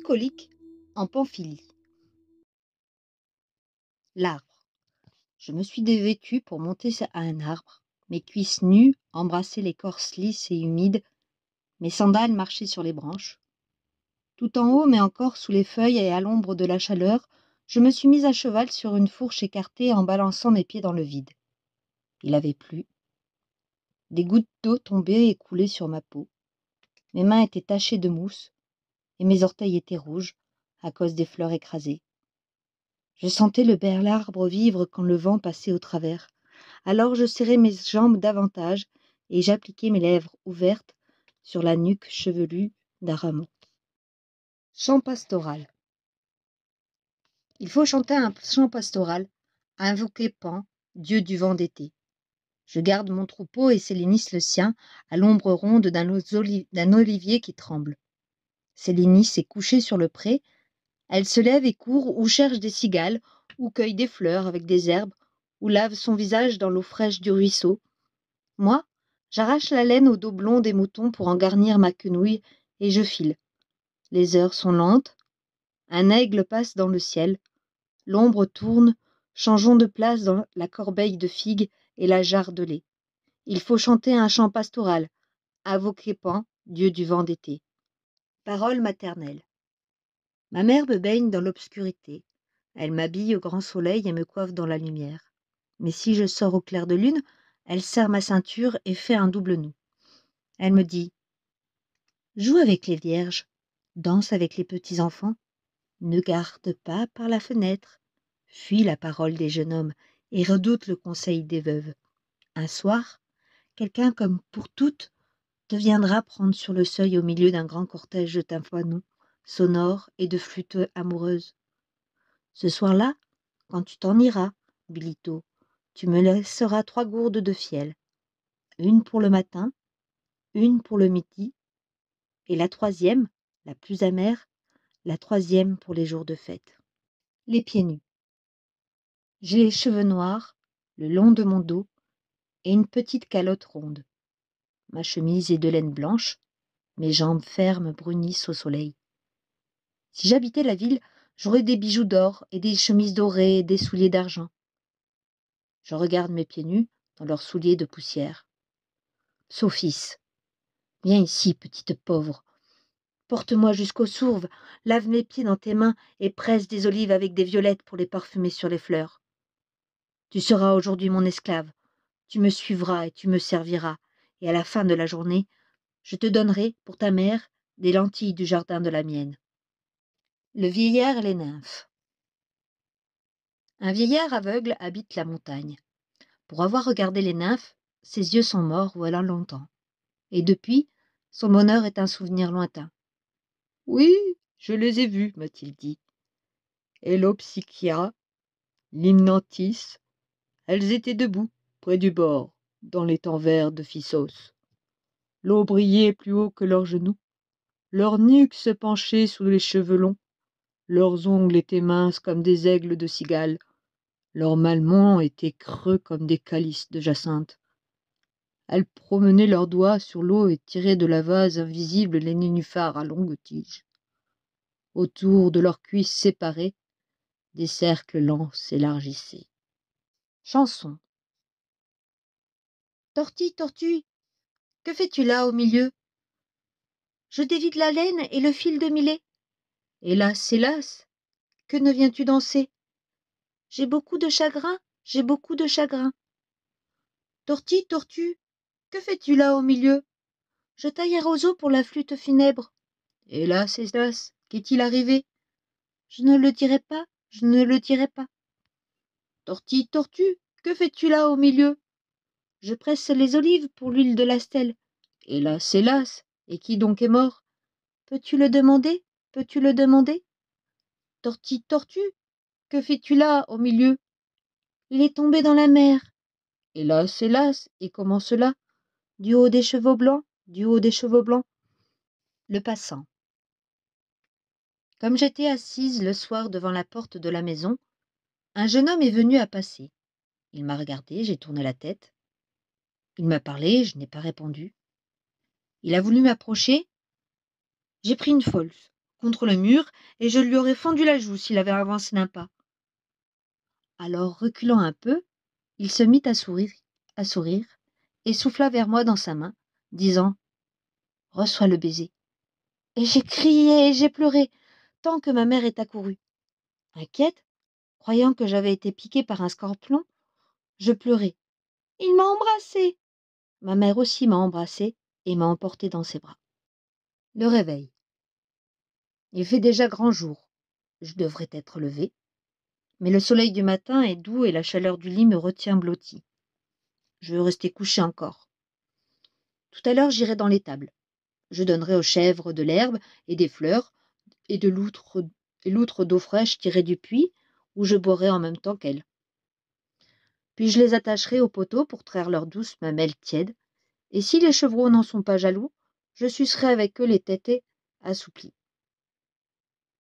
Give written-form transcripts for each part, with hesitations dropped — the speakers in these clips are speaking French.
Bucolique en Pamphylie. L'arbre. Je me suis dévêtue pour monter à un arbre. Mes cuisses nues embrassaient l'écorce lisse et humide. Mes sandales marchaient sur les branches. Tout en haut, mais encore sous les feuilles et à l'ombre de la chaleur, je me suis mise à cheval sur une fourche écartée en balançant mes pieds dans le vide. Il avait plu. Des gouttes d'eau tombaient et coulaient sur ma peau. Mes mains étaient tachées de mousse et mes orteils étaient rouges à cause des fleurs écrasées. Je sentais le bel arbre vivre quand le vent passait au travers. Alors je serrai mes jambes davantage et j'appliquai mes lèvres ouvertes sur la nuque chevelue d'un rameau. Chant pastoral. Il faut chanter un chant pastoral, invoquer Pan, dieu du vent d'été. Je garde mon troupeau et Sélénis le sien à l'ombre ronde d'un olivier qui tremble. Sélénis est couchée sur le pré. Elle se lève et court ou cherche des cigales, ou cueille des fleurs avec des herbes, ou lave son visage dans l'eau fraîche du ruisseau. Moi, j'arrache la laine au dos blond des moutons pour en garnir ma quenouille, et je file. Les heures sont lentes. Un aigle passe dans le ciel. L'ombre tourne. Changeons de place dans la corbeille de figues et la jarre de lait. Il faut chanter un chant pastoral, invoquer Pan, dieu du vent d'été. Parole maternelle. Ma mère me baigne dans l'obscurité. Elle m'habille au grand soleil et me coiffe dans la lumière. Mais si je sors au clair de lune, elle serre ma ceinture et fait un double nœud. Elle me dit « Joue avec les vierges, danse avec les petits-enfants, ne garde pas par la fenêtre, fuis la parole des jeunes hommes et redoute le conseil des veuves. Un soir, quelqu'un comme pour toutes te viendra prendre sur le seuil au milieu d'un grand cortège de tympanons sonores et de flûtes amoureuses. Ce soir-là, quand tu t'en iras, Bilito, tu me laisseras 3 gourdes de fiel, une pour le matin, une pour le midi, et la 3e, la plus amère, la 3e pour les jours de fête. » Les pieds nus. J'ai les cheveux noirs, le long de mon dos, et une petite calotte ronde. Ma chemise est de laine blanche, mes jambes fermes brunissent au soleil. Si j'habitais la ville, j'aurais des bijoux d'or et des chemises dorées et des souliers d'argent. Je regarde mes pieds nus dans leurs souliers de poussière. Sophis, viens ici, petite pauvre. Porte-moi jusqu'aux sourves, lave mes pieds dans tes mains et presse des olives avec des violettes pour les parfumer sur les fleurs. Tu seras aujourd'hui mon esclave, tu me suivras et tu me serviras, et à la fin de la journée, je te donnerai, pour ta mère, des lentilles du jardin de la mienne. Le vieillard et les nymphes. Un vieillard aveugle habite la montagne. Pour avoir regardé les nymphes, ses yeux sont morts voilà longtemps. Et depuis, son bonheur est un souvenir lointain. « Oui, je les ai vues, m'a-t-il dit. Elopsychia, Limnanthis, elles étaient debout, près du bord, dans l'étang vert de Phissos. L'eau brillait plus haut que leurs genoux, leurs nuques se penchaient sous les cheveux longs, leurs ongles étaient minces comme des aigles de cigale, leurs mamelons étaient creux comme des calices de jacinthe. Elles promenaient leurs doigts sur l'eau et tiraient de la vase invisible les nénuphars à longues tiges. Autour de leurs cuisses séparées, des cercles lents s'élargissaient. Chanson. Tortille, tortue, que fais-tu là au milieu? Je dévide la laine et le fil de millet. Hélas, hélas, que ne viens-tu danser? J'ai beaucoup de chagrin, j'ai beaucoup de chagrin. Tortille, tortue, que fais-tu là au milieu? Je taille un roseau pour la flûte funèbre. Hélas, hélas, qu'est-il arrivé? Je ne le dirai pas, je ne le dirai pas. Tortille, tortue, que fais-tu là au milieu? Je presse les olives pour l'huile de la stèle. Hélas, hélas, et qui donc est mort? Peux-tu le demander? Peux-tu le demander? Tortille, tortue, que fais-tu là au milieu? Il est tombé dans la mer. Hélas, hélas, et comment cela? Du haut des chevaux blancs, du haut des chevaux blancs. Le passant. Comme j'étais assise le soir devant la porte de la maison, un jeune homme est venu à passer. Il m'a regardé, j'ai tourné la tête. Il m'a parlé, je n'ai pas répondu. Il a voulu m'approcher. J'ai pris une fausse contre le mur et je lui aurais fendu la joue s'il avait avancé d'un pas. Alors, reculant un peu, il se mit à sourire et souffla vers moi dans sa main, disant « Reçois le baiser ». Et j'ai crié et j'ai pleuré, tant que ma mère est accourue. Inquiète, croyant que j'avais été piquée par un scorpion, je pleurais. « Il m'a embrassée !» Ma mère aussi m'a embrassée et m'a emportée dans ses bras. Le réveil. Il fait déjà grand jour. Je devrais être levée. Mais le soleil du matin est doux et la chaleur du lit me retient blottie. Je veux rester couchée encore. Tout à l'heure, j'irai dans l'étable. Je donnerai aux chèvres de l'herbe et des fleurs et de l'outre d'eau fraîche tirée du puits, où je boirai en même temps qu'elles. Puis je les attacherai au poteau pour traire leurs douces mamelles tièdes, et si les chevreaux n'en sont pas jaloux, je sucerai avec eux les tétés assouplis.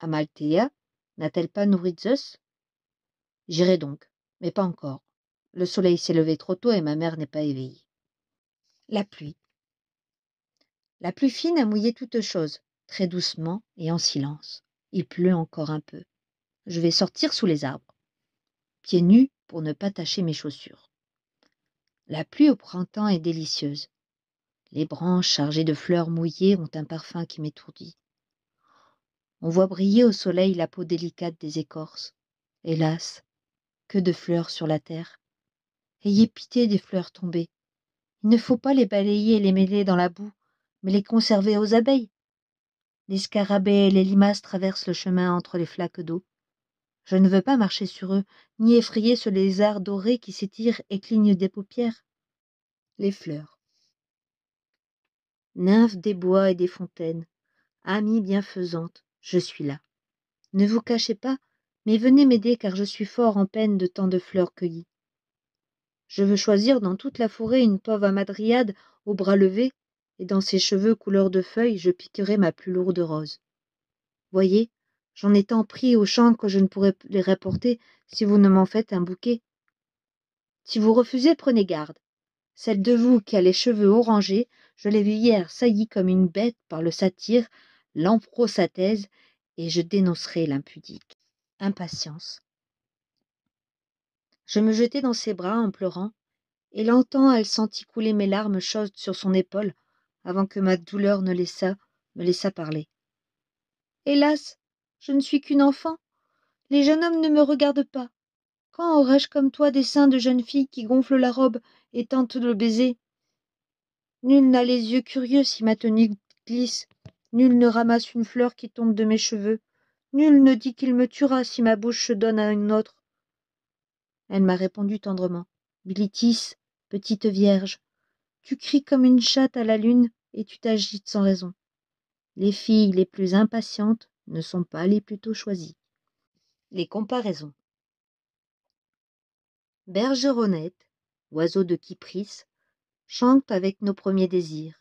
Amalthea n'a-t-elle pas nourri Zeus? J'irai donc, mais pas encore. Le soleil s'est levé trop tôt et ma mère n'est pas éveillée. La pluie. La pluie fine a mouillé toutes choses, très doucement et en silence. Il pleut encore un peu. Je vais sortir sous les arbres, pieds nus pour ne pas tacher mes chaussures. La pluie au printemps est délicieuse. Les branches chargées de fleurs mouillées ont un parfum qui m'étourdit. On voit briller au soleil la peau délicate des écorces. Hélas, que de fleurs sur la terre. Ayez pitié des fleurs tombées. Il ne faut pas les balayer et les mêler dans la boue, mais les conserver aux abeilles. Les scarabées et les limaces traversent le chemin entre les flaques d'eau. Je ne veux pas marcher sur eux, ni effrayer ce lézard doré qui s'étire et cligne des paupières. Les fleurs. Nymphes des bois et des fontaines, amies bienfaisantes, je suis là. Ne vous cachez pas, mais venez m'aider car je suis fort en peine de tant de fleurs cueillies. Je veux choisir dans toute la forêt une pauvre hamadryade aux bras levés, et dans ses cheveux couleur de feuilles je piquerai ma plus lourde rose. Voyez, j'en ai tant pris au champ que je ne pourrai les rapporter si vous ne m'en faites un bouquet. Si vous refusez, prenez garde. Celle de vous qui a les cheveux orangés, je l'ai vue hier saillie comme une bête par le satyre, l'amphrosathèse, et je dénoncerai l'impudique. Impatience. Je me jetai dans ses bras en pleurant, et longtemps elle sentit couler mes larmes chaudes sur son épaule, avant que ma douleur me laissât parler. Hélas, je ne suis qu'une enfant. Les jeunes hommes ne me regardent pas. Quand aurai-je comme toi des seins de jeune fille qui gonflent la robe et tentent de le baiser? Nul n'a les yeux curieux si ma tunique glisse. Nul ne ramasse une fleur qui tombe de mes cheveux. Nul ne dit qu'il me tuera si ma bouche se donne à une autre. Elle m'a répondu tendrement. Bilitis, petite vierge, tu cries comme une chatte à la lune et tu t'agites sans raison. Les filles les plus impatientes ne sont pas les plus tôt choisies. Les comparaisons. Bergeronnette, oiseau de Kypris, chante avec nos premiers désirs.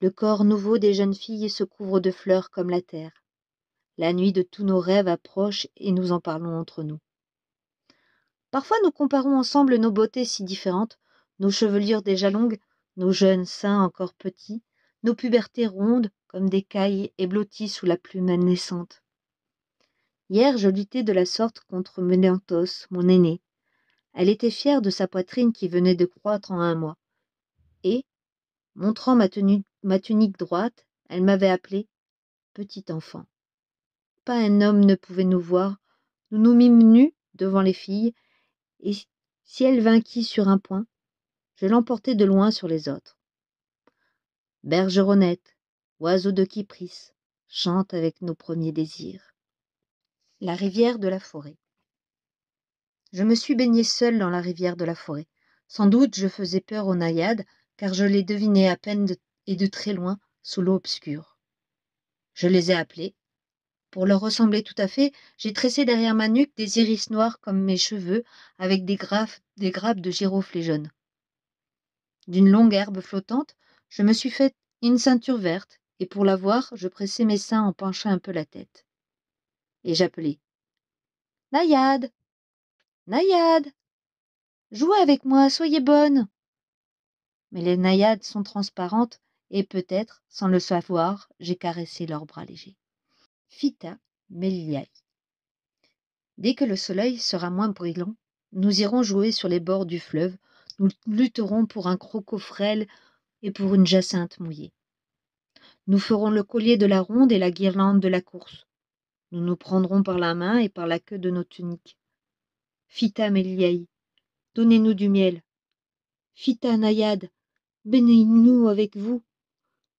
Le corps nouveau des jeunes filles se couvre de fleurs comme la terre. La nuit de tous nos rêves approche et nous en parlons entre nous. Parfois nous comparons ensemble nos beautés si différentes, nos chevelures déjà longues, nos jeunes seins encore petits, nos pubertés rondes comme des cailles et blotties sous la plume naissante. Hier je luttais de la sorte contre Mélanthos, mon aînée. Elle était fière de sa poitrine qui venait de croître en un mois. Et, montrant ma tunique droite, elle m'avait appelé « petit enfant ». Pas un homme ne pouvait nous voir, nous nous mîmes nus devant les filles, et si elle vainquit sur un point, je l'emportai de loin sur les autres. Bergeronnette, oiseau de Kypris, chante avec nos premiers désirs. La rivière de la forêt. Je me suis baignée seule dans la rivière de la forêt. Sans doute je faisais peur aux naïades, car je les devinais à peine et de très loin sous l'eau obscure. Je les ai appelées. Pour leur ressembler tout à fait, j'ai tressé derrière ma nuque des iris noirs comme mes cheveux, avec des grappes de giroflées jaunes. D'une longue herbe flottante, je me suis fait une ceinture verte, et pour la voir, je pressai mes seins en penchant un peu la tête. Et j'appelai. « Naïade, naïade, jouez avec moi, soyez bonne !» Mais les naïades sont transparentes, et peut-être, sans le savoir, j'ai caressé leurs bras légers. Fita Meliai. Dès que le soleil sera moins brûlant, nous irons jouer sur les bords du fleuve, nous lutterons pour un croco frêle et pour une jacinthe mouillée. Nous ferons le collier de la ronde et la guirlande de la course. Nous nous prendrons par la main et par la queue de nos tuniques. Fita Meliai, donnez-nous du miel. Fita Naïade, bénis-nous avec vous.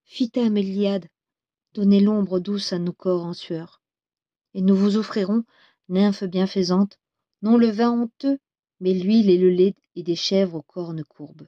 Fita Méliade, donnez l'ombre douce à nos corps en sueur. Et nous vous offrirons, nymphes bienfaisantes, non le vin honteux, mais l'huile et le lait et des chèvres aux cornes courbes.